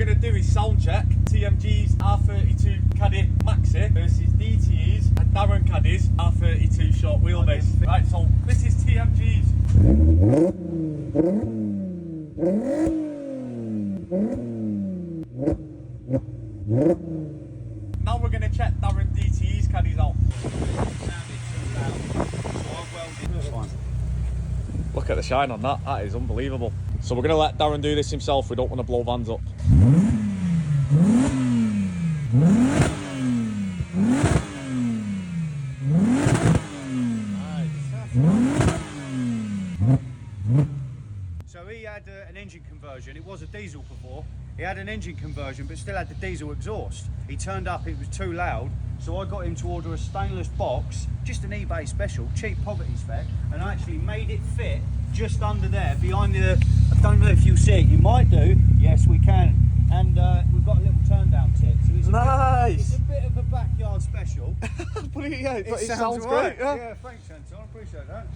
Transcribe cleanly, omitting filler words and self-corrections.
we're going to do is sound check TMG's R32 Caddy Maxi versus DTE's and Darren Caddy's R32 short wheelbase. Right, so this is TMG's. Now we're going to check Darren DTE's caddies out. Look at the shine on that, that is unbelievable. So we're going to let Darren do this himself, we don't want to blow vans up. So he had an engine conversion. It was a diesel before. He had an engine conversion but still had the diesel exhaust. He turned up, it was too loud, so I got him to order a stainless box, just an eBay special, cheap poverty spec, and I actually made it fit just under there, behind the, I don't know if you see it, you might do, yes we can, and we've got a little turn down tip. So it's Nice! It's a bit of a backyard special. But it sounds right. great. Yeah. Yeah, thanks Anton, I appreciate that.